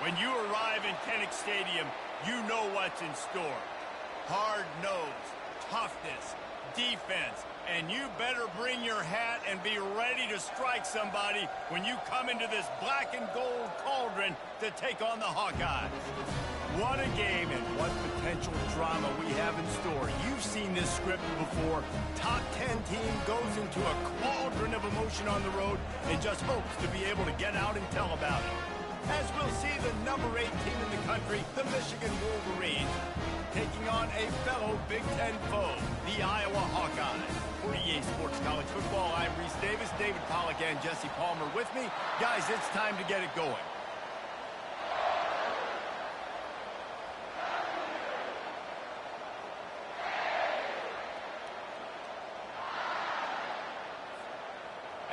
When you arrive in Ncaa Stadium, you know what's in store. Hard nose, toughness, defense, and you better bring your hat and be ready to strike somebody when you come into this black and gold cauldron to take on the Hawkeyes. What a game and what potential drama we have in store. You've seen this script before. Top 10 team goes into a cauldron of emotion on the road and just hopes to be able to get out and tell about it. As we'll see the number 8 team in the country, the Michigan Wolverines, taking on a fellow Big Ten foe, the Iowa Hawkeyes. For EA Sports College Football, I'm Reese Davis, David Pollack, and Jesse Palmer with me. Guys, it's time to get it going.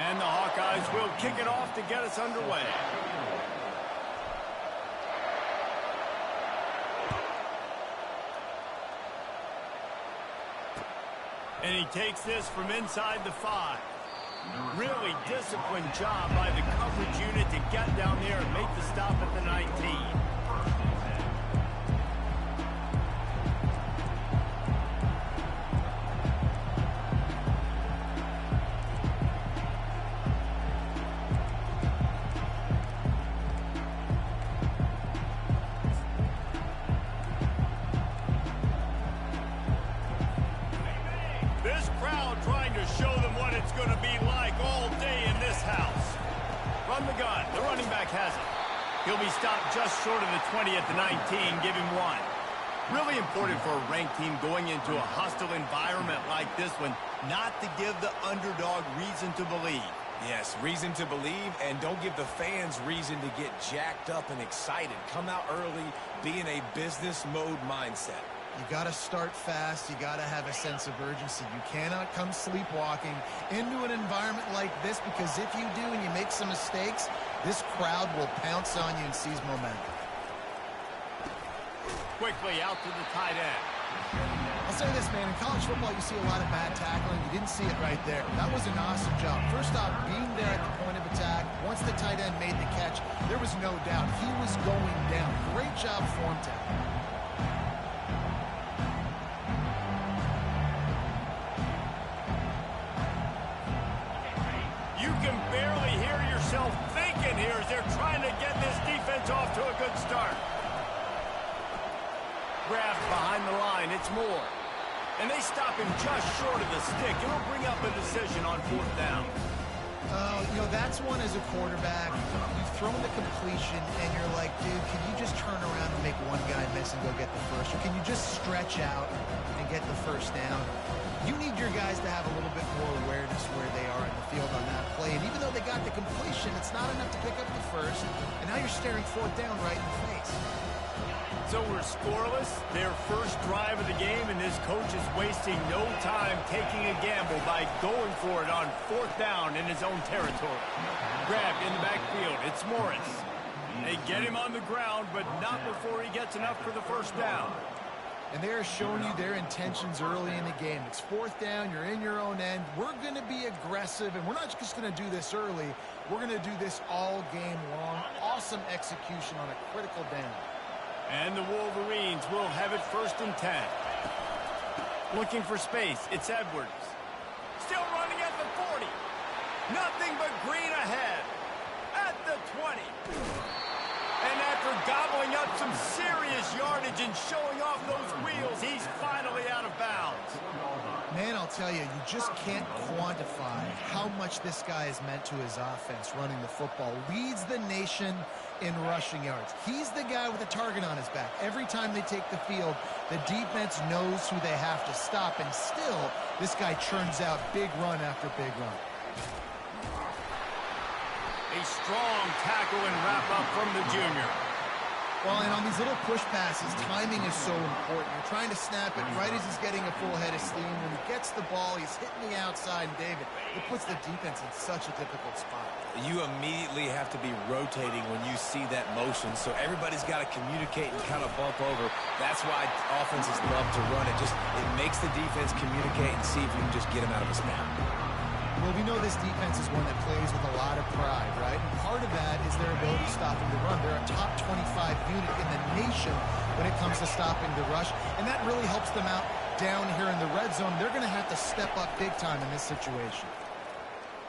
And the Hawkeyes will kick it off to get us underway. And he takes this from inside the 5. Really disciplined job by the coverage unit to get down there and make the stop at the 19. He'll be stopped just short of the 20 at the 19, give him 1. Really important for a ranked team going into a hostile environment like this one, not to give the underdog reason to believe. Yes, reason to believe, and don't give the fans reason to get jacked up and excited. Come out early, be in a business mode mindset. You got to start fast. You got to have a sense of urgency. You cannot come sleepwalking into an environment like this, because if you do and you make some mistakes, this crowd will pounce on you and seize momentum. Quickly out to the tight end. I'll say this, man. In college football, you see a lot of bad tackling. You didn't see it right there. That was an awesome job. First off, being there at the point of attack. Once the tight end made the catch, there was no doubt he was going down. Great job form tackling. You can barely hear yourself thinking here as they're trying to get this defense off to a good start. Grabbed behind the line, it's Moore. And they stop him just short of the stick. It'll bring up a decision on 4th down. You know, that's one as a quarterback. You've thrown the completion, and you're like, dude, can you just turn around and make one guy miss and go get the first? Or can you just stretch out and get the first down? You need your guys to have a little bit more awareness where they are in the field on that play. And even though they got the completion, it's not enough to pick up the first. And now you're staring 4th down right in the face. So we're scoreless, their first drive of the game, and this coach is wasting no time taking a gamble by going for it on 4th down in his own territory. Grabbed in the backfield, it's Morris. They get him on the ground, but not before he gets enough for the first down. And they're showing you their intentions early in the game. It's 4th down, you're in your own end. We're going to be aggressive, and we're not just going to do this early. We're going to do this all game long. Awesome execution on a critical down. And the Wolverines will have it 1st and 10. Looking for space, it's Edwards. Still running at the 40. Nothing but green ahead. At the 20. And after gobbling up some serious yardage and showing off those wheels, he's finally out of bounds. Man, I'll tell you, you just can't quantify how much this guy has meant to his offense running the football. Leads the nation in rushing yards. He's the guy with a target on his back. Every time they take the field, the defense knows who they have to stop, and still, this guy churns out big run after big run. A strong tackle and wrap-up from the junior. Well, and on these little push passes, timing is so important. You're trying to snap it right as he's getting a full head of steam. When he gets the ball, he's hitting the outside, and David, it puts the defense in such a difficult spot. You immediately have to be rotating when you see that motion, so everybody's got to communicate and kind of bump over. That's why offenses love to run it. It makes the defense communicate and see if you can just get him out of his snap. Well, we know this defense is one that plays with a lot of pride, right? And part of that is their ability stopping the run. They're a top 25 unit in the nation when it comes to stopping the rush, and that really helps them out down here in the red zone. They're going to have to step up big time in this situation.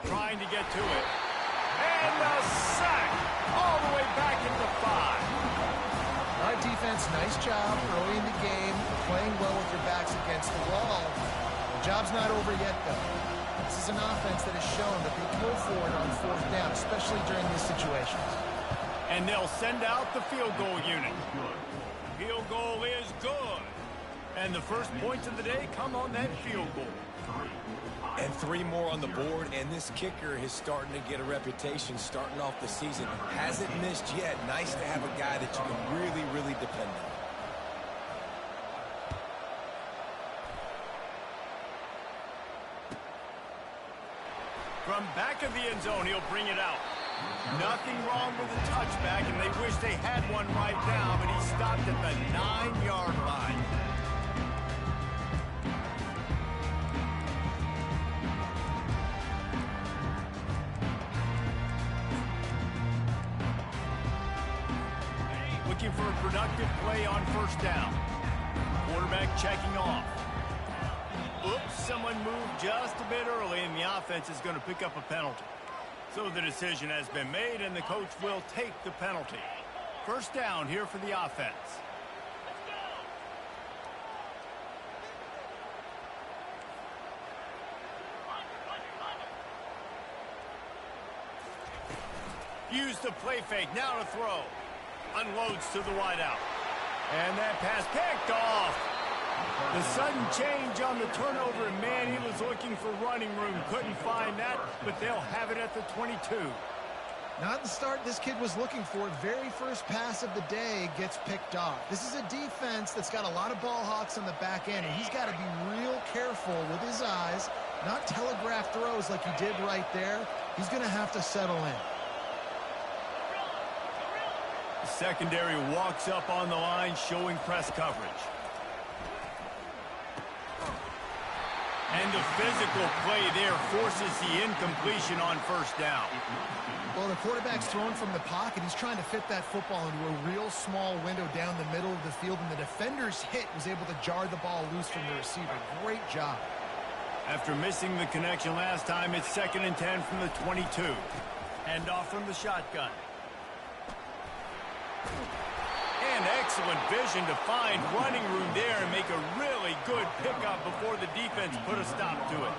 Trying to get to it. And the sack all the way back into 5. All right, defense, nice job early in the game, playing well with your backs against the wall. The job's not over yet, though. This is an offense that has shown that they go forward on 4th down, especially during these situations. And they'll send out the field goal unit. Field goal is good. And the first points of the day come on that field goal. And 3 more on the board, and this kicker is starting to get a reputation starting off the season. Hasn't missed yet. Nice to have a guy that you can really, really depend on. From back of the end zone, he'll bring it out. Nothing wrong with the touchback, and they wish they had one right now, but he stopped at the 9-yard line. Looking for a productive play on 1st down. Quarterback checking off. Oops, someone moved just a bit early, and the offense is going to pick up a penalty. So the decision has been made, and the coach will take the penalty. 1st down here for the offense. Use the play fake, now to throw. Unloads to the wideout. And that pass picked off. The sudden change on the turnover, and man, he was looking for running room. Couldn't find that, but they'll have it at the 22. Not the start this kid was looking for. Very first pass of the day gets picked off. This is a defense that's got a lot of ball hawks on the back end, and he's got to be real careful with his eyes, not telegraph throws like he did right there. He's going to have to settle in. The secondary walks up on the line, showing press coverage. And the physical play there forces the incompletion on 1st down. Well, the quarterback's thrown from the pocket. He's trying to fit that football into a real small window down the middle of the field, and the defender's hit was able to jar the ball loose from the receiver. Great job. After missing the connection last time, it's 2nd and 10 from the 22. Hand off from the shotgun. And excellent vision to find running room there and make a really good pickup before the defense put a stop to it.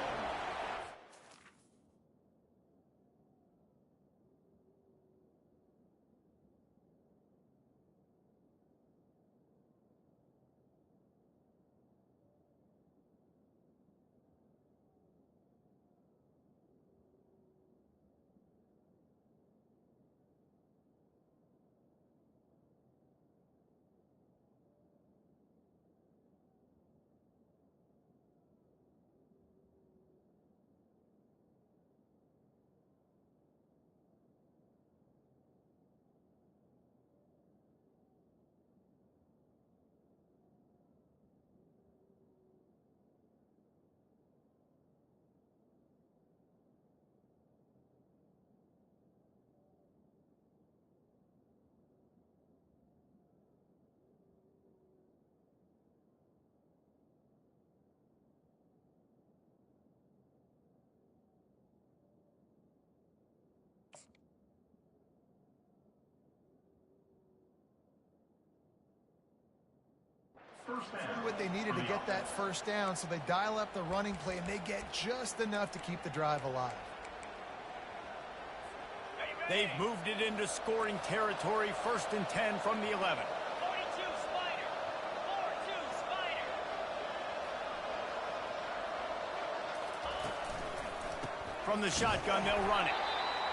What they needed to get that 1st down, so they dial up the running play, and they get just enough to keep the drive alive. They've moved it into scoring territory. 1st and 10 from the 11. 42 Spider. 4-2 Spider. From the shotgun, they'll run it.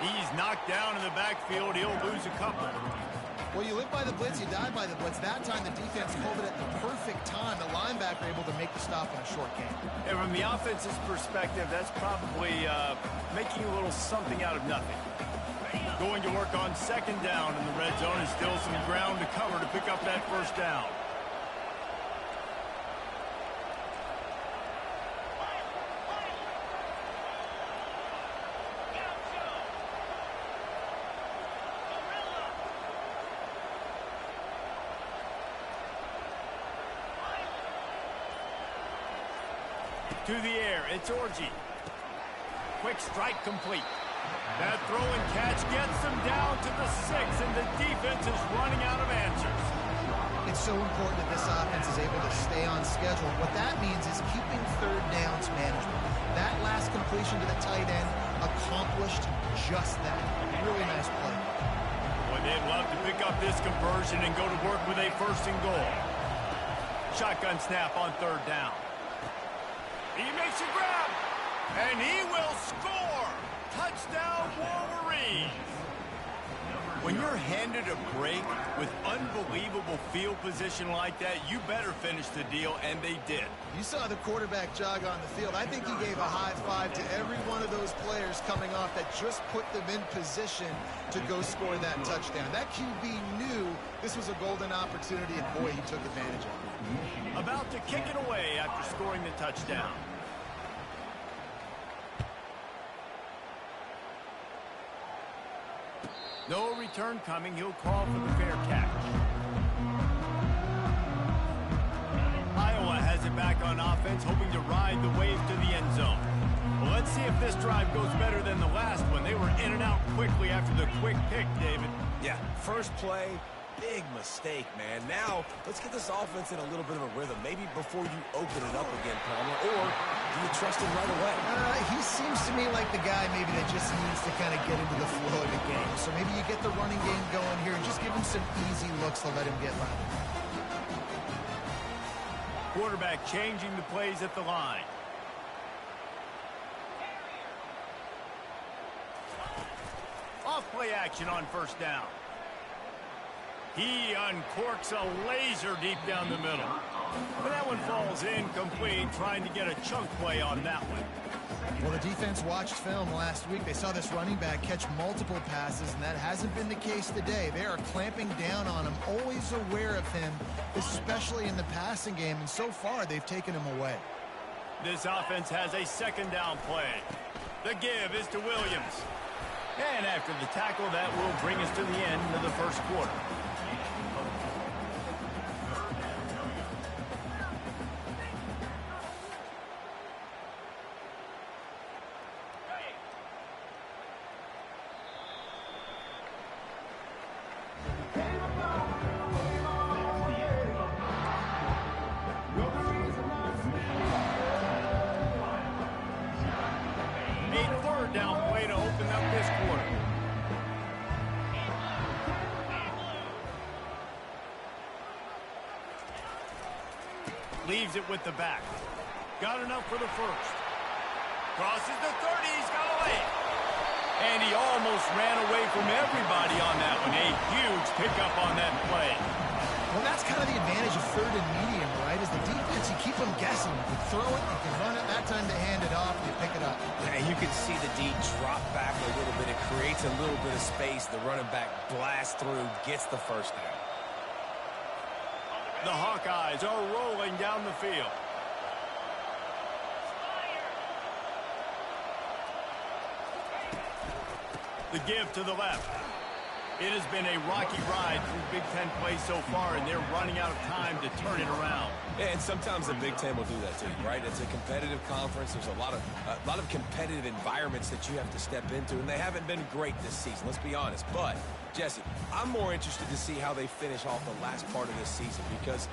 He's knocked down in the backfield. He'll lose a couple. Well, you live by the blitz, you die by the blitz. That time, the defense called it at the perfect time. The linebacker able to make the stop in a short game. And from the offense's perspective, that's probably making a little something out of nothing. Going to work on 2nd down in the red zone, and still some ground to cover to pick up that 1st down. To the air, it's Orji. Quick strike complete. That throw and catch gets them down to the 6, and the defense is running out of answers. It's so important that this offense is able to stay on schedule. What that means is keeping third downs manageable. That last completion to the tight end accomplished just that. Really nice play. Boy, they'd love to pick up this conversion and go to work with a 1st and goal. Shotgun snap on 3rd down. He makes a grab, and he will score. Touchdown, Wolverines. When you're handed a break with unbelievable field position like that, you better finish the deal, and they did. You saw the quarterback jog on the field. I think he gave a high five to every one of those players coming off that just put them in position to go score that touchdown. That QB knew this was a golden opportunity, and boy, he took advantage of it. About to kick it away after scoring the touchdown. No return coming. He'll call for the fair catch. Iowa has it back on offense, hoping to ride the wave to the end zone. Well, let's see if this drive goes better than the last one. They were in and out quickly after the quick pick, David. Yeah, first play, big mistake, man. Now, let's get this offense in a little bit of a rhythm. Maybe before you open it up again, Palmer, or do you trust him right away? He seems to me like the guy maybe that just needs to kind of get into the flow of the game. So maybe you get the running game going here and just give him some easy looks to let him get by. Quarterback changing the plays at the line. Off play action on 1st down. He uncorks a laser deep down the middle. But that one falls incomplete, trying to get a chunk play on that one. Well, the defense watched film last week. They saw this running back catch multiple passes, and that hasn't been the case today. They are clamping down on him, always aware of him, especially in the passing game, and so far they've taken him away. This offense has a 2nd down play. The give is to Williams. And after the tackle, that will bring us to the end of the 1st quarter. Leaves it with the back. Got enough for the 1st. Crosses the 30. He's got away. And he almost ran away from everybody on that one. A huge pickup on that play. Well, that's kind of the advantage of 3rd and medium, right? Is the defense, you keep them guessing. You can throw it, you can run it. That time to hand it off, and you pick it up. And you can see the D drop back a little bit. It creates a little bit of space. The running back blasts through, gets the 1st down. The Hawkeyes are rolling down the field. The give to the left. It has been a rocky ride through Big Ten play so far, and they're running out of time to turn it around. And sometimes the Big Ten will do that too, right? It's a competitive conference. There's a lot of competitive environments that you have to step into, and they haven't been great this season, let's be honest. But, Jesse, I'm more interested to see how they finish off the last part of this season, because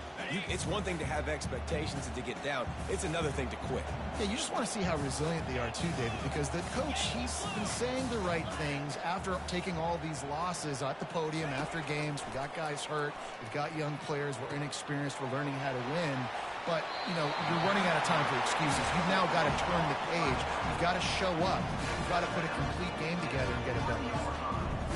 it's one thing to have expectations and to get down. It's another thing to quit. Yeah, you just want to see how resilient they are too, David, because the coach, he's been saying the right things after taking all these losses at the podium, after games. We got guys hurt. We've got young players. We're inexperienced. We're learning how to win. But, you know, you're running out of time for excuses. You've now got to turn the page. You've got to show up. You've got to put a complete game together and get it done.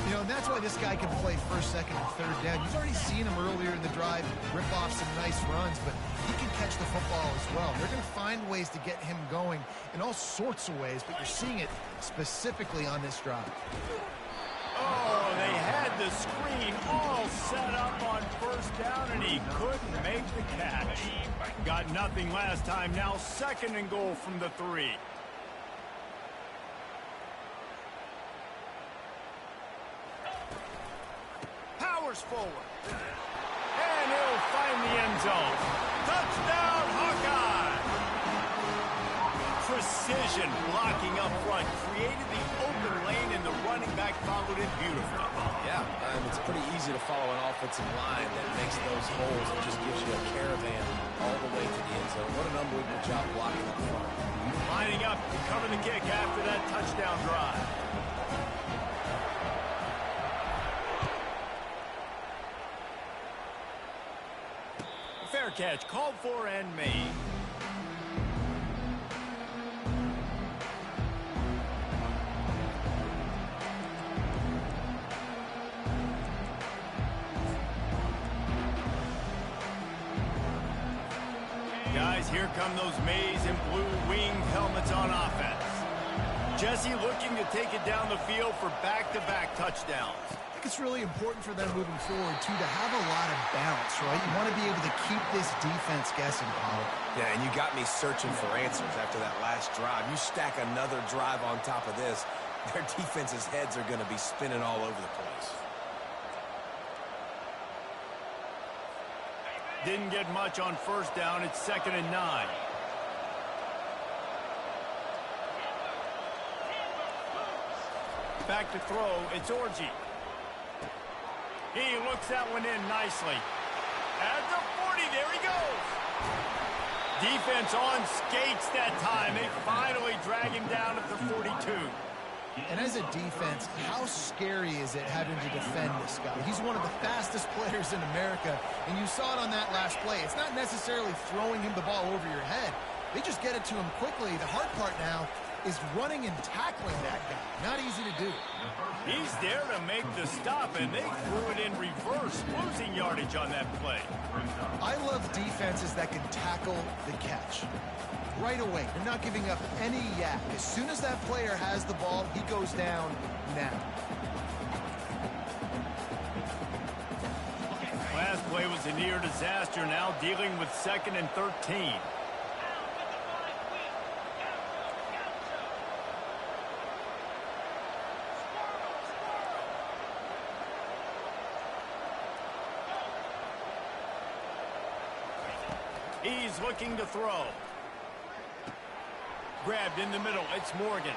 You know, and that's why this guy can play 1st, 2nd, and 3rd down. You've already seen him earlier in the drive rip off some nice runs, but he can catch the football as well. They're going to find ways to get him going in all sorts of ways, but you're seeing it specifically on this drive. Oh, they had the screen all set up on 1st down, and he couldn't make the catch. Got nothing last time. Now 2nd and goal from the 3. Powers forward. And he'll find the end zone. Touchdown, Hawkeye! Completion, blocking up front, created the open lane, and the running back followed it beautifully. Yeah, it's pretty easy to follow an offensive line that makes those holes and just gives you a caravan all the way to the end zone. What an unbelievable job blocking up front. Lining up to cover the kick after that touchdown drive. Fair catch, called for and made. Guys, here come those maize and blue winged helmets on offense. Jesse looking to take it down the field for back-to-back touchdowns. I think it's really important for them moving forward, too, to have a lot of balance, right? You want to be able to keep this defense guessing, Paul. Yeah, and you got me searching for answers after that last drive. You stack another drive on top of this, their defense's heads are going to be spinning all over the place. Didn't get much on first down. It's 2nd and 9. Back to throw. It's Orji. He looks that one in nicely. At the 40, there he goes. Defense on skates that time. They finally drag him down at the 42. And as a defense, how scary is it having to defend this guy? He's one of the fastest players in America, and you saw it on that last play. It's not necessarily throwing him the ball over your head. They just get it to him quickly. The hard part now is running and tackling that guy. Not easy to do. He's there to make the stop, and they threw it in reverse, losing yardage on that play. I love defenses that can tackle the catch. Right away, they're not giving up any yak. As soon as that player has the ball, he goes down now. Last play was a near disaster, now dealing with 2nd and 13. He's looking to throw. Grabbed in the middle. It's Morgan.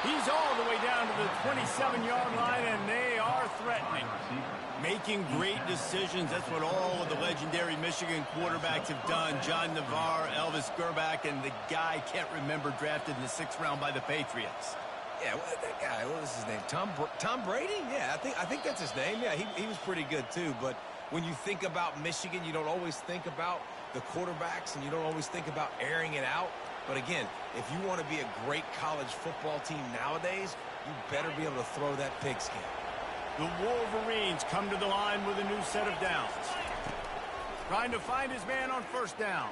He's all the way down to the 27-yard line, and they are threatening. Making great decisions. That's what all of the legendary Michigan quarterbacks have done. John Navarre, Elvis Gerbach, and the guy can't remember, drafted in the 6th round by the Patriots. Yeah, that guy, what was his name? Tom Brady? Yeah, I think that's his name. Yeah, he was pretty good too. But when you think about Michigan, you don't always think about the quarterbacks, and you don't always think about airing it out. But again, if you want to be a great college football team nowadays, you better be able to throw that pigskin. The Wolverines come to the line with a new set of downs. Trying to find his man on first down.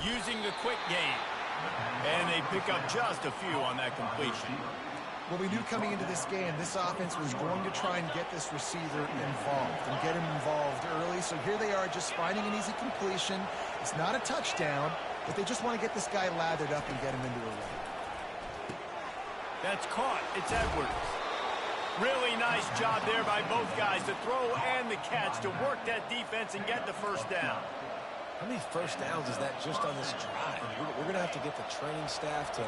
Using the quick game. And they pick up just a few on that completion. Well, we knew coming into this game, this offense was going to try and get this receiver involved and get him involved early. So here they are just finding an easy completion. It's not a touchdown, but they just want to get this guy lathered up and get him into a run. That's caught. It's Edwards. Really nice job there by both guys, the throw and the catch, to work that defense and get the first down. How many first downs is that just on this drive? We're going to have to get the training staff to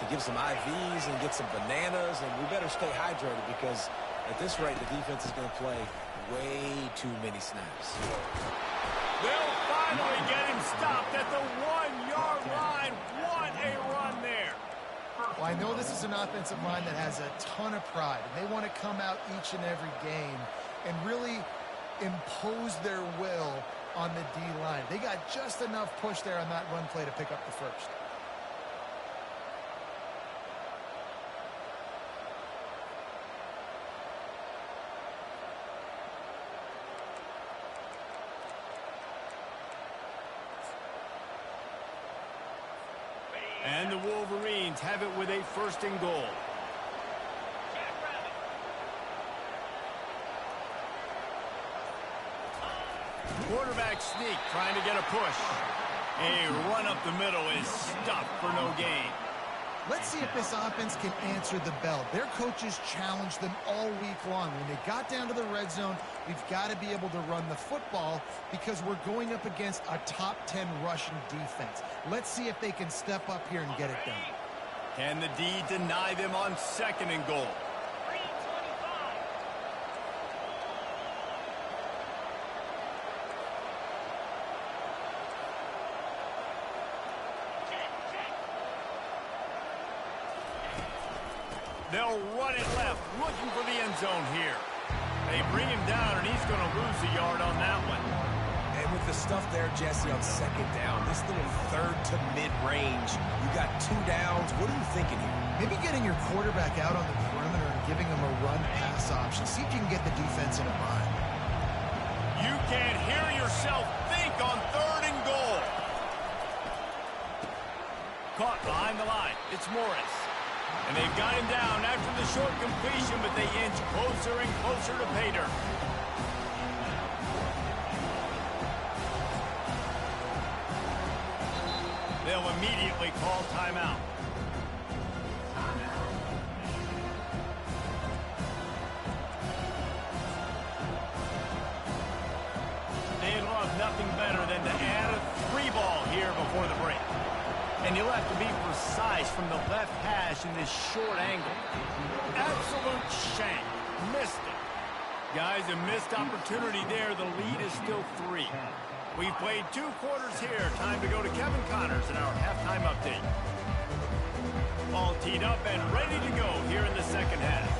give some IVs and get some bananas, and we better stay hydrated because at this rate, the defense is going to play way too many snaps. They'll finally get him stopped at the 1-yard line. What a run there. Well, I know this is an offensive line that has a ton of pride, and they want to come out each and every game and really impose their will on the D-line. They got just enough push there on that run play to pick up the first. And the Wolverines have it with a 1st and goal. Quarterback sneak, trying to get a push. A run up the middle is stuffed for no gain. Let's see if this offense can answer the bell. Their coaches challenged them all week long. When they got down to the red zone, we've got to be able to run the football because we're going up against a top 10 rushing defense. Let's see if they can step up here and get it done. Can the D deny them on 2nd and goal? They'll run it left, looking for the end zone here. They bring him down, and he's going to lose a yard on that one. And with the stuff there, Jesse, on 2nd down, this little 3rd to mid-range, you got 2 downs. What are you thinking here? Maybe getting your quarterback out on the perimeter and giving him a run-pass option. See if you can get the defense in a bind. You can't hear yourself think on 3rd and goal. Caught behind the line. It's Morris. And they've got him down after the short completion, but they inch closer and closer to pay dirt. They'll immediately call timeout. They'd love nothing better than to add a 3-ball here before the break. And you'll have to be precise from the left hash in this short angle. Absolute shank. Missed it. Guys, a missed opportunity there. The lead is still 3. We've played 2 quarters here. Time to go to Kevin Connors in our halftime update. All teed up and ready to go here in the 2nd half.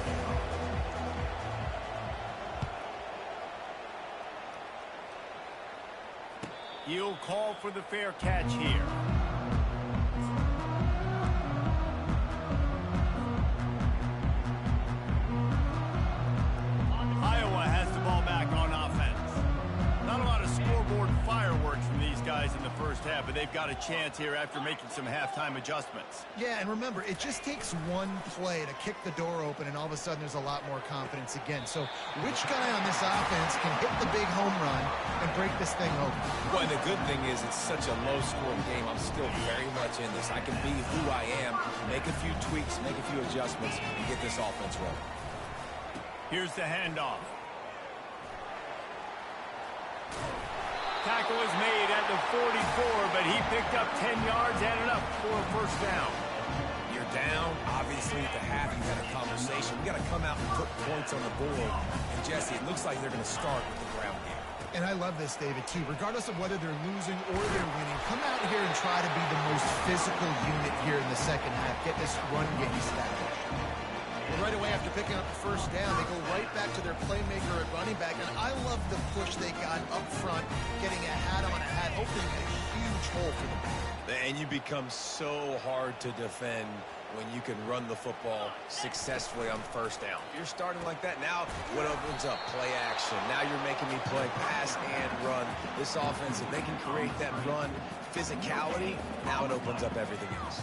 He'll call for the fair catch here. In the first half, but they've got a chance here after making some halftime adjustments. Yeah, and remember, it just takes one play to kick the door open, and all of a sudden there's a lot more confidence again. So which guy on this offense can hit the big home run and break this thing open? Well, the good thing is it's such a low-scoring game. I'm still very much in this. I can be who I am, make a few tweaks, make a few adjustments, and get this offense rolling. Here's the handoff. Tackle is made at the 44, but he picked up 10 yards and enough for a 1st down. You're down. Obviously, at the half, you had a conversation. We got to come out and put points on the board. And, Jesse, it looks like they're going to start with the ground game. And I love this, David, too. Regardless of whether they're losing or they're winning, come out here and try to be the most physical unit here in the 2nd half. Get this run game established. Well, right away after picking up the 1st down, they go right back to their playmaker at running back. And I love the push they got up front, getting a hat on a hat, opening a huge hole for the back. And you become so hard to defend when you can run the football successfully on 1st down. If you're starting like that, now what opens up? Play action. Now you're making me play pass and run. This offense, if they can create that run physicality, now it opens up everything else.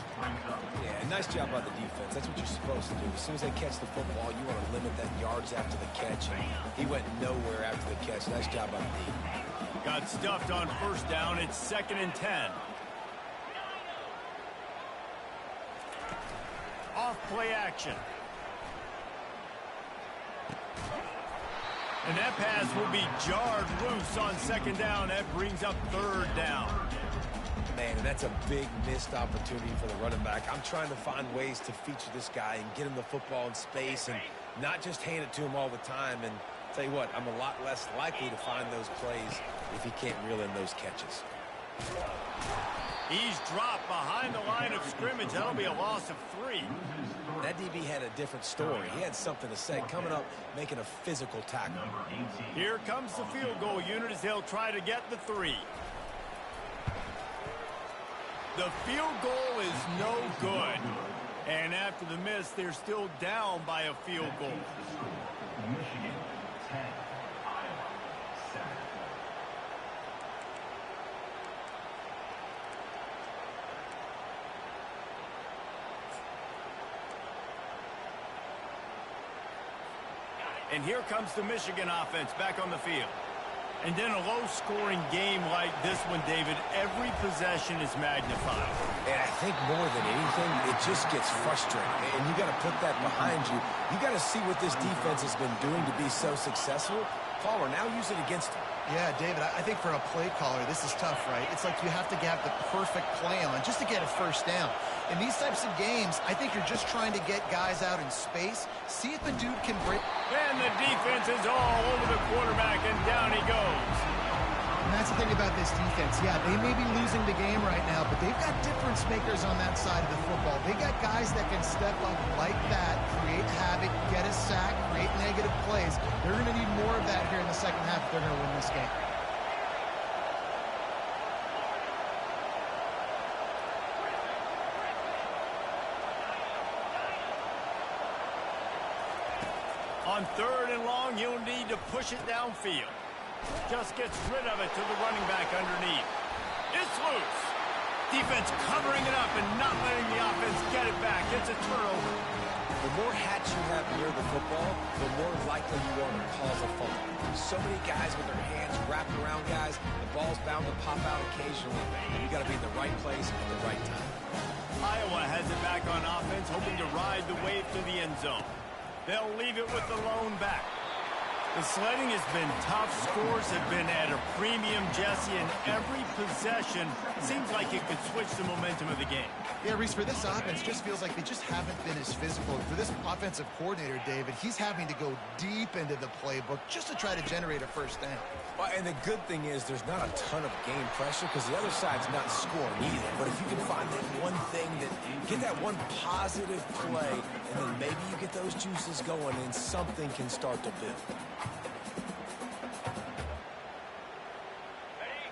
Yeah, nice job by the defense. That's what you're supposed to do. As soon as they catch the football, you want to limit that yards after the catch. He went nowhere after the catch. Nice job by the D. Got stuffed on 1st down. It's 2nd and 10. Off play action. And that pass will be jarred loose on 2nd down. That brings up 3rd down. Man, and that's a big missed opportunity for the running back. I'm trying to find ways to feature this guy and get him the football in space and not just hand it to him all the time. And tell you what, I'm a lot less likely to find those plays if he can't reel in those catches. He's dropped behind the line of scrimmage. That'll be a loss of 3. That DB had a different story. He had something to say, coming up, making a physical tackle. Here comes the field goal unit as they'll try to get the 3. The field goal is no good. And after the miss, they're still down by a field goal. Michigan 10, Iowa 7. And here comes the Michigan offense back on the field. And then a low-scoring game like this one, David, every possession is magnified. And I think more than anything, it just gets frustrating. And you got to put that behind you. You got to see what this defense has been doing to be so successful. Caller, now use it against them. Yeah, David, I think for a play caller, this is tough, right? It's like you have to have the perfect play on just to get a first down. In these types of games, I think you're just trying to get guys out in space, see if the dude can break. And the defense is all over the quarterback, and down he goes. And that's the thing about this defense. Yeah, they may be losing the game right now, but they've got difference makers on that side of the football. They got guys that can step up like that, create havoc, get a sack, create negative plays. They're going to need more of that here in the second half if they're going to win this game. On 3rd and long, you'll need to push it downfield. Just gets rid of it to the running back underneath. It's loose. Defense covering it up and not letting the offense get it back. It's a turnover. The more hats you have near the football, the more likely you are to cause a fumble. So many guys with their hands wrapped around guys, the ball's bound to pop out occasionally. You got to be in the right place at the right time. Iowa has it back on offense, hoping to ride the wave to the end zone. They'll leave it with the lone back. The sledding has been tough. Scores have been at a premium, Jesse, and every possession seems like it could switch the momentum of the game. Yeah, Reese, for this offense, just feels like they just haven't been as physical. For this offensive coordinator, David, he's having to go deep into the playbook just to try to generate a first down. Well, and the good thing is there's not a ton of game pressure because the other side's not scoring either. But if you can find that one thing, get that one positive play, and then maybe you get those juices going and something can start to build.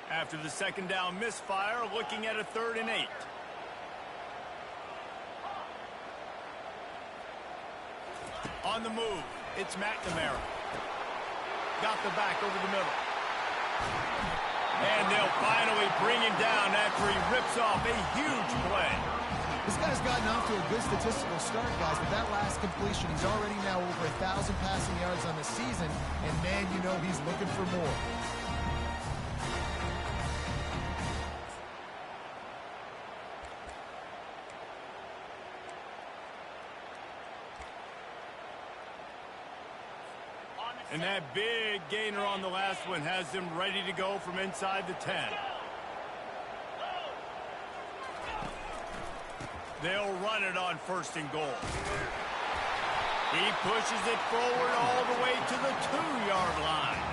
After the second down misfire, looking at a 3rd and 8. On the move, it's McNamara. Got the back over the middle. And they'll finally bring him down after he rips off a huge play. This guy's gotten off to a good statistical start, guys. With that last completion, he's already now over 1,000 passing yards on the season. And, man, you know he's looking for more. And that big gainer on the last one has them ready to go from inside the 10. They'll run it on 1st and goal. He pushes it forward all the way to the 2-yard line.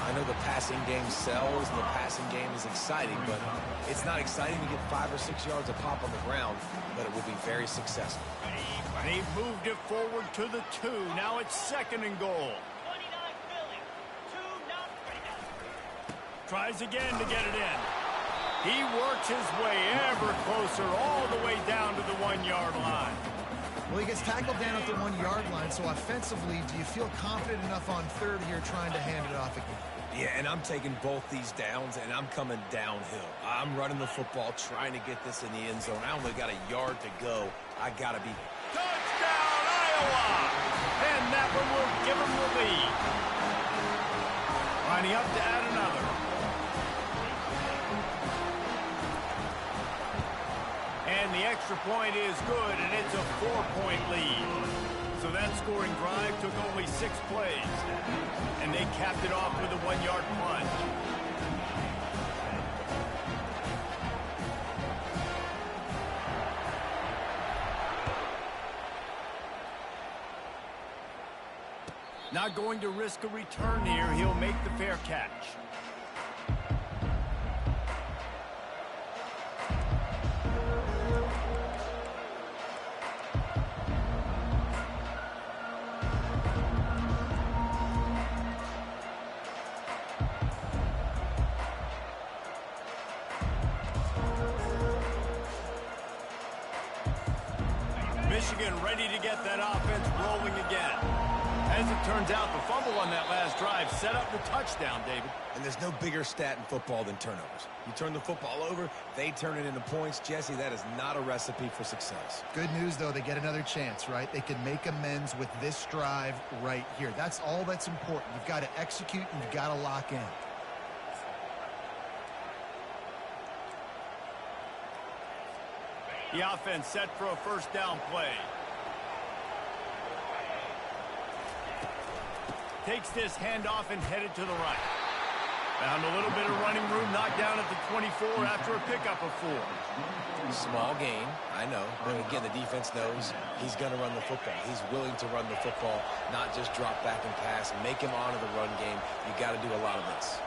I know the passing game sells and the passing game is exciting, but it's not exciting to get 5 or 6 yards of pop on the ground, but it will be very successful. He moved it forward to the 2. Now it's 2nd and goal. Tries again to get it in. He works his way ever closer all the way down to the 1-yard line. Well, he gets tackled down at the 1-yard line, so offensively, do you feel confident enough on 3rd here trying to hand it off again? Yeah, and I'm taking both these downs, and I'm coming downhill. I'm running the football, trying to get this in the end zone. I only got a yard to go. I got to be... Touchdown, Iowa! And that one will give them the lead. Lining up to add another. And the extra point is good, and it's a 4-point lead. So that scoring drive took only 6 plays. And they capped it off with a 1-yard plunge. Not going to risk a return here. He'll make the fair catch. Michigan ready to get that offense rolling again. As it turns out, the fumble on that last drive set up the touchdown, David. And there's no bigger stat in football than turnovers. You turn the football over, they turn it into points. Jesse, that is not a recipe for success. Good news, though, they get another chance, right? They can make amends with this drive right here. That's all that's important. You've got to execute and you've got to lock in. The offense set for a first down play. Takes this handoff and headed to the right. Found a little bit of running room, knocked down at the 24 after a pickup of 4. Small gain, I know. But again, the defense knows he's going to run the football. He's willing to run the football, not just drop back and pass. Make him honor the run game. You got to do a lot of this.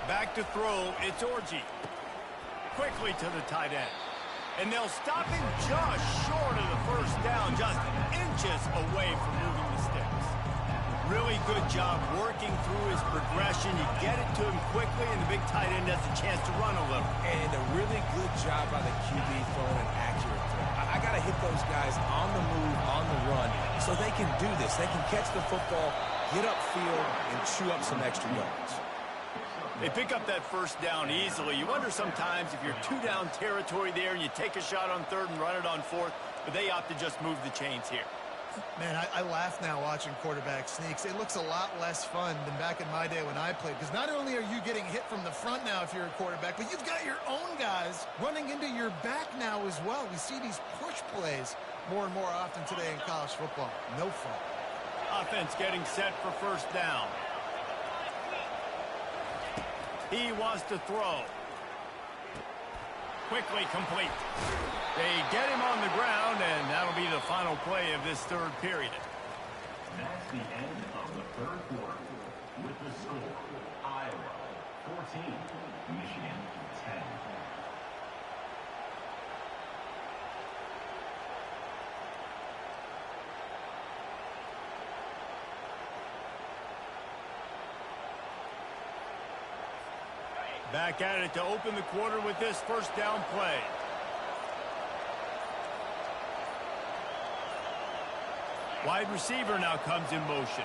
Back to throw, it's Orji. Quickly to the tight end. And they'll stop him just short of the first down, just inches away from moving the sticks. Really good job working through his progression. You get it to him quickly, and the big tight end has a chance to run a little. And a really good job by the QB throwing an accurate throw. I got to hit those guys on the move, on the run, so they can do this. They can catch the football, get upfield, and chew up some extra yards. They pick up that first down easily. You wonder sometimes if you're 2-down territory there and you take a shot on 3rd and run it on 4th, but they opt to just move the chains here. Man, I laugh now watching quarterback sneaks. It looks a lot less fun than back in my day when I played, because not only are you getting hit from the front now if you're a quarterback, but you've got your own guys running into your back now as well. We see these push plays more and more often today in college football. No fun. Offense getting set for first down. He wants to throw. Quickly complete. They get him on the ground, and that'll be the final play of this 3rd period. That's the end of the 3rd quarter. With the score, Iowa 14, Michigan 10. Back at it to open the quarter with this first down play. Wide receiver now comes in motion.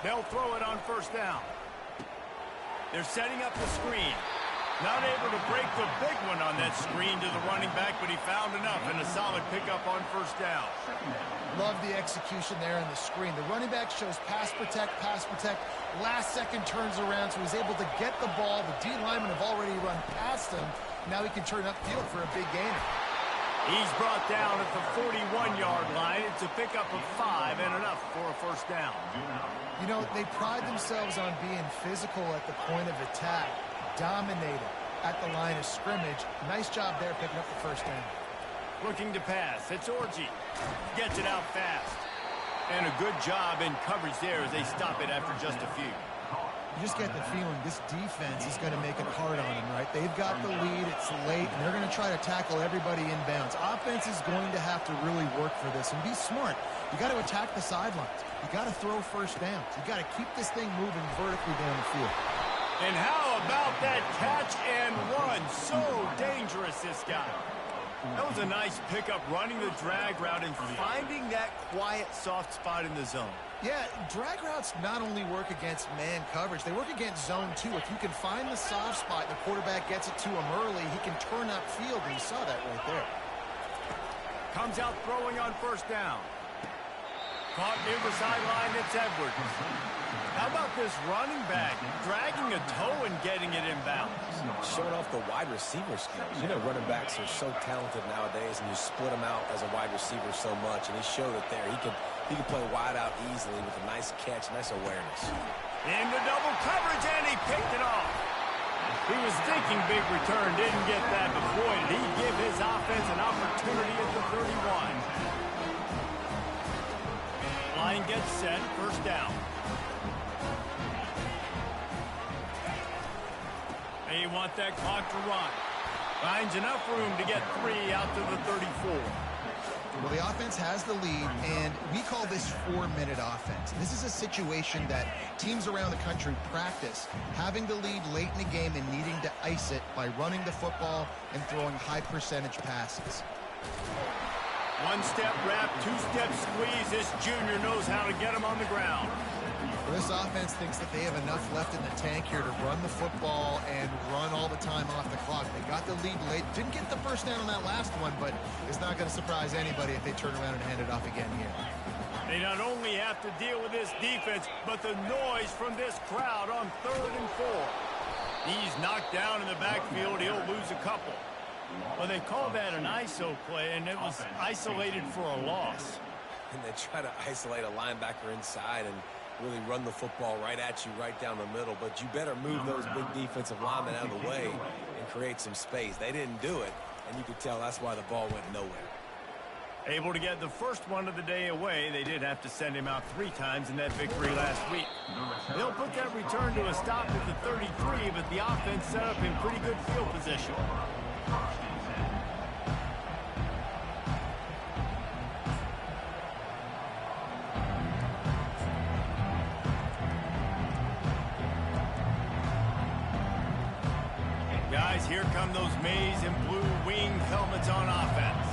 They'll throw it on first down. They're setting up the screen. Not able to break the big one on that screen to the running back, but he found enough and a solid pickup on first down. Love the execution there on the screen. The running back shows pass protect. Last second turns around, so he's able to get the ball. The D linemen have already run past him. Now he can turn upfield for a big gainer. He's brought down at the 41-yard line. It's a pickup of 5 and enough for a first down. You know, they pride themselves on being physical at the point of attack, dominating at the line of scrimmage. Nice job there picking up the first down. Looking to pass. It's Orji. Gets it out fast. And a good job in coverage there as they stop it after just a few. You just get the feeling this defense is going to make it hard on them, right? They've got the lead. It's late, and they're going to try to tackle everybody inbounds. Offense is going to have to really work for this and be smart. You got to attack the sidelines. You got to throw first downs. You got to keep this thing moving vertically down the field. And how about that catch and run? So dangerous, this guy. That was a nice pickup, running the drag route and finding that quiet, soft spot in the zone. Yeah, drag routes not only work against man coverage, they work against zone too. If you can find the soft spot, the quarterback gets it to him early, he can turn upfield, and you saw that right there. Comes out throwing on first down. Caught near the sideline, it's Edwards. How about this running back dragging a toe and getting it inbound? Showing off the wide receiver skills. You know, running backs are so talented nowadays, and you split them out as a wide receiver so much, and he showed it there. He could play wide out easily with a nice catch, nice awareness. Into double coverage, and he picked it off. He was thinking big return, didn't get that, but boy, did he give his offense an opportunity at the 31. Line gets set, first down. They want that clock to run. Finds enough room to get 3 out to the 34. Well, the offense has the lead, and we call this 4-minute offense. This is a situation that teams around the country practice, having the lead late in the game and needing to ice it by running the football and throwing high-percentage passes. One-step wrap, two-step squeeze. This junior knows how to get him on the ground. This offense thinks that they have enough left in the tank here to run the football and run all the time off the clock. They got the lead late. Didn't get the first down on that last one, but it's not going to surprise anybody if they turn around and hand it off again here. They not only have to deal with this defense, but the noise from this crowd on 3rd and 4. He's knocked down in the backfield. He'll lose a couple. Well, they call that an ISO play, and it was isolated for a loss. And they try to isolate a linebacker inside and really run the football right at you, right down the middle. But you better move those big defensive linemen out of the way and create some space. They didn't do it, and you could tell that's why the ball went nowhere. Able to get the first one of the day away. They did have to send him out 3 times in that victory last week. They'll put that return to a stop at the 33, but the offense set up in pretty good field position. Guys, here come those maize and blue wing helmets on offense.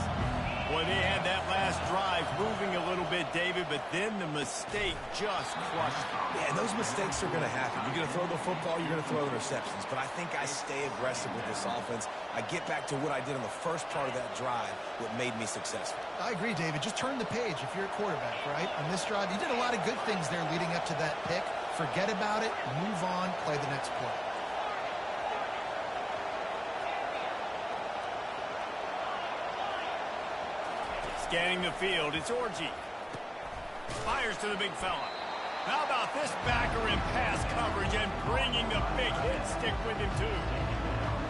Boy, they had that last drive moving a little bit, David, but then the mistake just crushed them. Yeah, and those mistakes are going to happen. You're going to throw the football, you're going to throw interceptions. But I think I stay aggressive with this offense. I get back to what I did in the first part of that drive, what made me successful. I agree, David. Just turn the page if you're a quarterback, right? On this drive, you did a lot of good things there leading up to that pick. Forget about it, move on, play the next play. Scanning the field, it's Orji. Fires to the big fella. How about this backer in pass coverage and bringing the big hit stick with him, too?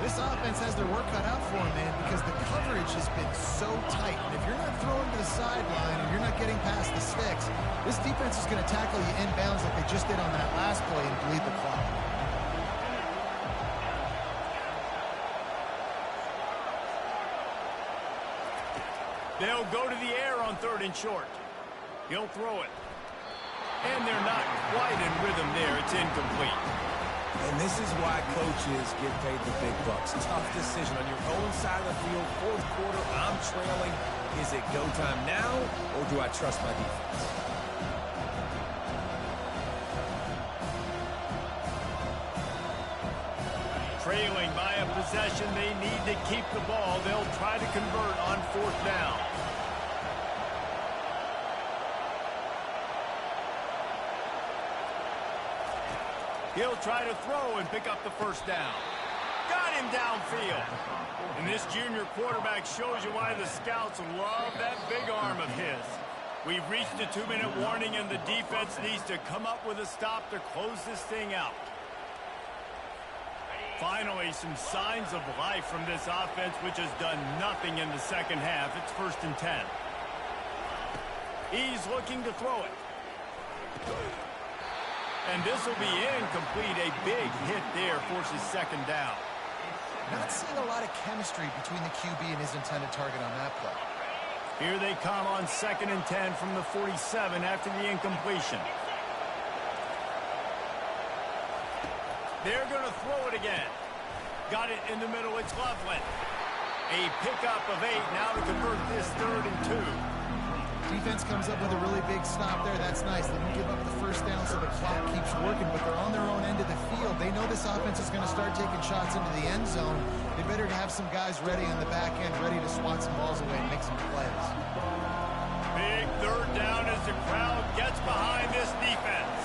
This offense has their work cut out for them, man, because the coverage has been so tight. And if you're not throwing to the sideline and you're not getting past the sticks, this defense is going to tackle you inbounds like they just did on that last play and bleed the clock. They'll go to the air on 3rd and short. He'll throw it. And they're not quite in rhythm there. It's incomplete. And this is why coaches get paid the big bucks. Tough decision on your own side of the field. 4th quarter, I'm trailing. Is it go time now, or do I trust my defense? Trailing by a possession, they need to keep the ball. They'll try to convert on 4th down. He'll try to throw and pick up the 1st down. Got him downfield. And this junior quarterback shows you why the scouts love that big arm of his. We've reached a 2-minute warning, and the defense needs to come up with a stop to close this thing out. Finally, some signs of life from this offense, which has done nothing in the second half. It's 1st and 10. He's looking to throw it. And this will be incomplete. A big hit there forces 2nd down. Not seeing a lot of chemistry between the QB and his intended target on that play. Here they come on 2nd and 10 from the 47 after the incompletion. They're going to throw it again. Got it in the middle. It's Loveland. A pickup of 8 now to convert this 3rd and 2. Defense comes up with a really big stop there. That's nice. They don't give up the 1st down, so the clock keeps working, but they're on their own end of the field. They know this offense is going to start taking shots into the end zone. They better have some guys ready on the back end, ready to swat some balls away and make some plays. Big 3rd down as the crowd gets behind this defense.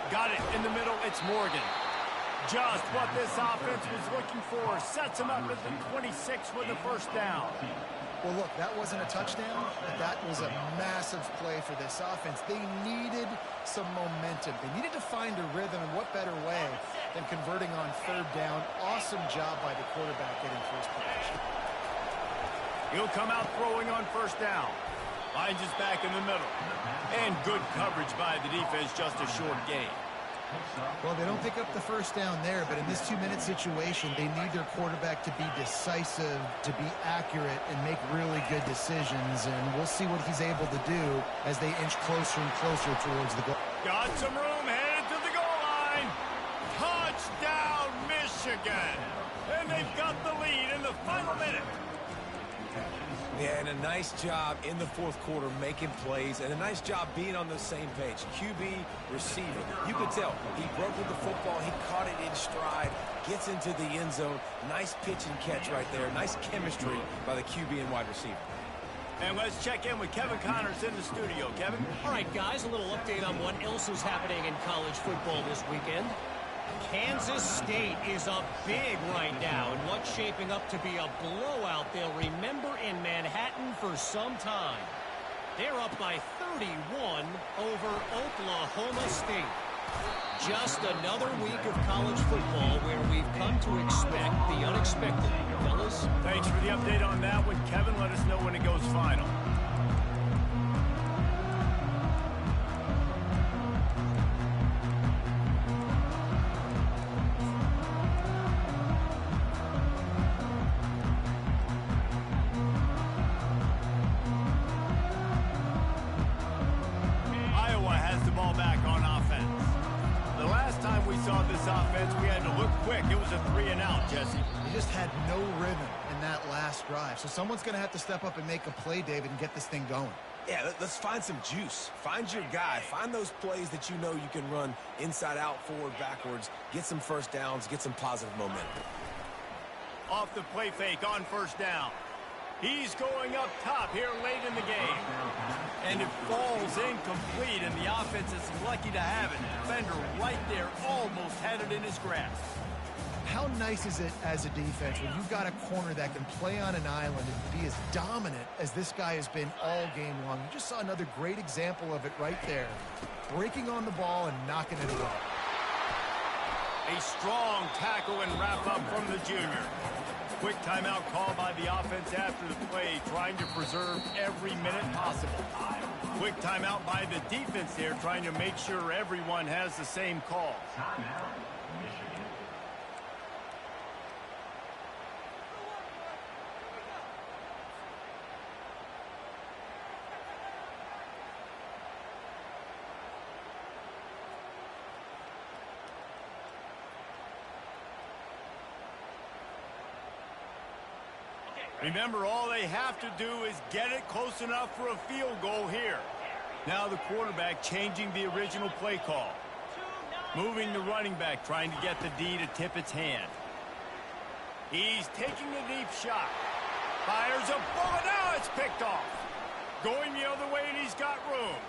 Got it in the middle. It's Morgan. Just what this offense was looking for. Sets him up at the 26 with the 1st down. Well, look, that wasn't a touchdown, but that was a massive play for this offense. They needed some momentum. They needed to find a rhythm, and what better way than converting on 3rd down. Awesome job by the quarterback getting first position. He'll come out throwing on 1st down. Finds his back in the middle. And good coverage by the defense, just a short gain. Well, they don't pick up the 1st down there, but in this 2-minute situation, they need their quarterback to be decisive, to be accurate, and make really good decisions. And we'll see what he's able to do as they inch closer and closer towards the goal. Got some room, headed to the goal line. Touchdown, Michigan. And they've got the lead in the final minute. Yeah, and a nice job in the 4th quarter making plays, and a nice job being on the same page. QB, receiver. You could tell he broke with the football. He caught it in stride, gets into the end zone. Nice pitch and catch right there. Nice chemistry by the QB and wide receiver. And let's check in with Kevin Connors in the studio. Kevin? All right, guys, a little update on what else is happening in college football this weekend. Kansas State is up big right now in what's shaping up to be a blowout they'll remember in Manhattan for some time. They're up by 31 over Oklahoma State. Just another week of college football where we've come to expect the unexpected. Fellas? Thanks for the update on that one, Kevin. Let us know when it goes final. We had to look quick. It was a 3-and-out, Jesse. He just had no rhythm in that last drive. So someone's going to have to step up and make a play, David, and get this thing going. Yeah, let's find some juice. Find your guy. Find those plays that you know you can run inside out, forward, backwards. Get some first downs. Get some positive momentum. Off the play fake on first down. He's going up top here late in the game. And it falls incomplete, and the offense is lucky to have it. Defender right there almost had it in his grasp. How nice is it as a defense when you've got a corner that can play on an island and be as dominant as this guy has been all game long? You just saw another great example of it right there. Breaking on the ball and knocking it away. A strong tackle and wrap-up from the junior. Quick timeout call by the offense after the play, trying to preserve every minute possible. Quick timeout by the defense there, trying to make sure everyone has the same call. Timeout, Michigan. Remember, all they have to do is get it close enough for a field goal here. Now the quarterback changing the original play call. Moving the running back, trying to get the D to tip its hand. He's taking a deep shot. Fires a bullet. Now it's picked off. Going the other way, and he's got room.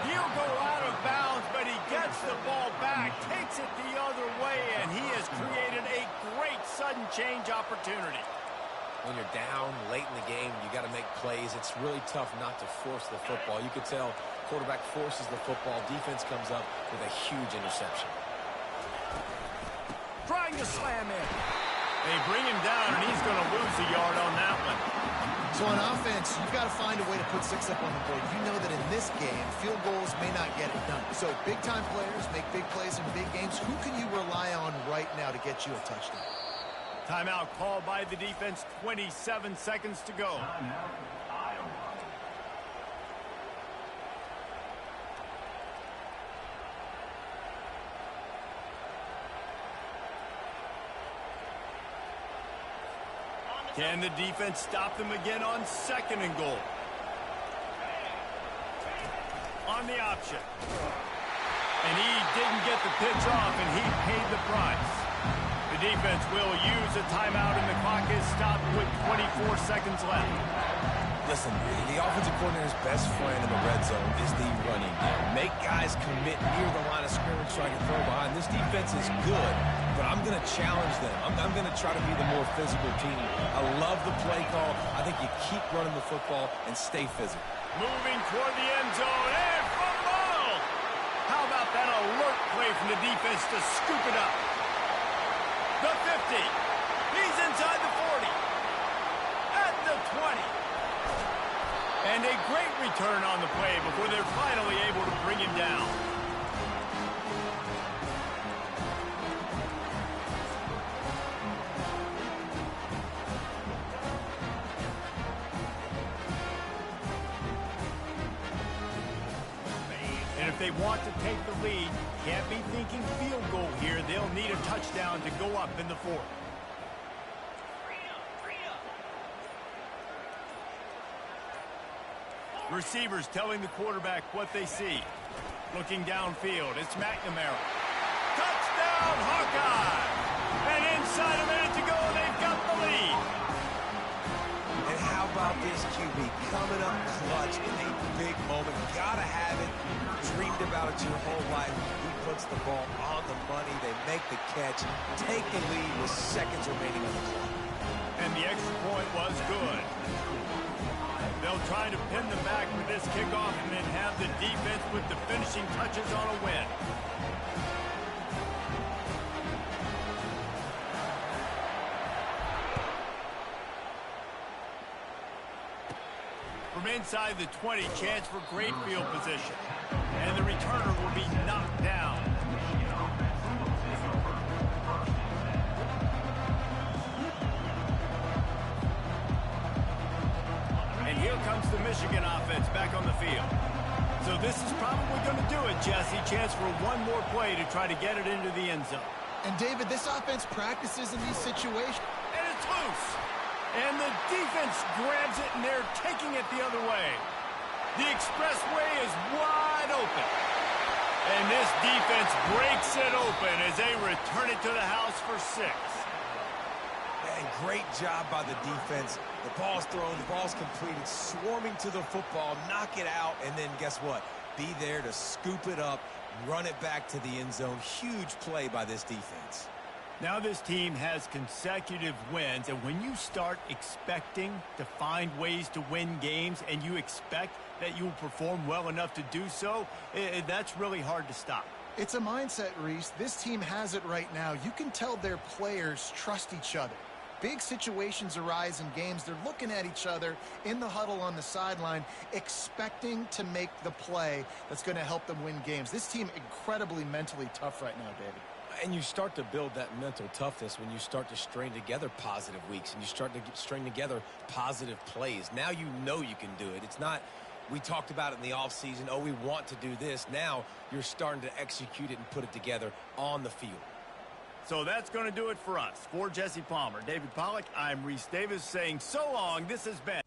He'll go out of bounds, but he gets the ball back, takes it the other way, and he has created a great sudden change opportunity. When you're down late in the game, you got to make plays. It's really tough not to force the football. You could tell quarterback forces the football. Defense comes up with a huge interception. Trying to slam in. They bring him down, and he's going to lose a yard on that one. So on offense, you've got to find a way to put 6 up on the board. You know that in this game, field goals may not get it done. So big-time players make big plays in big games. Who can you rely on right now to get you a touchdown? Timeout called by the defense, 27 seconds to go. Timeout, Iowa. Can the defense stop them again on 2nd and goal? On the option. And he didn't get the pitch off, and he paid the price. The defense will use a timeout, and the clock is stopped with 24 seconds left. Listen, the offensive coordinator's best friend in the red zone is the running game. Make guys commit near the line of scrimmage so I can throw behind. This defense is good, but I'm going to challenge them. I'm going to try to be the more physical team. I love the play call. I think you keep running the football and stay physical. Moving toward the end zone, and fumble! How about that alert play from the defense to scoop it up? The 50. He's inside the 40. At the 20. And a great return on the play before they're finally able to bring him down. And if they want to take the lead, can't be thinking field goal here. They'll need a touchdown to go up in the 4th. Receivers telling the quarterback what they see. Looking downfield, it's McNamara. Touchdown, Hawkeye! And inside a minute to go, they've got the lead. And how about this QB coming up clutch in a big moment? Gotta have it. Dream dreamed about it your whole life. He puts the ball on the money. They make the catch, take the lead with seconds remaining on the clock. And the extra point was good. They'll try to pin them back with this kickoff and then have the defense put the finishing touches on a win. From inside the 20, chance for great field position. And the returner will be knocked down. And here comes the Michigan offense back on the field. So this is probably going to do it, Jesse. Chance for one more play to try to get it into the end zone. And, David, this offense practices in these situations. And it's loose. And the defense grabs it, and they're taking it the other way. The expressway is wide open. And this defense breaks it open as they return it to the house for 6. And great job by the defense. The ball's thrown, the ball's completed, swarming to the football, knock it out, and then guess what? Be there to scoop it up, run it back to the end zone. Huge play by this defense. Now this team has consecutive wins, and when you start expecting to find ways to win games and you expect that you'll perform well enough to do so, that's really hard to stop. It's a mindset, Reese. This team has it right now. You can tell their players trust each other. Big situations arise in games. They're looking at each other in the huddle on the sideline, expecting to make the play that's going to help them win games. This team incredibly mentally tough right now, David. And you start to build that mental toughness when you start to string together positive weeks and you start to string together positive plays. Now you know you can do it. It's not, we talked about it in the offseason, oh, we want to do this. Now you're starting to execute it and put it together on the field. So that's going to do it for us. For Jesse Palmer, David Pollack, I'm Reese Davis saying so long. This has been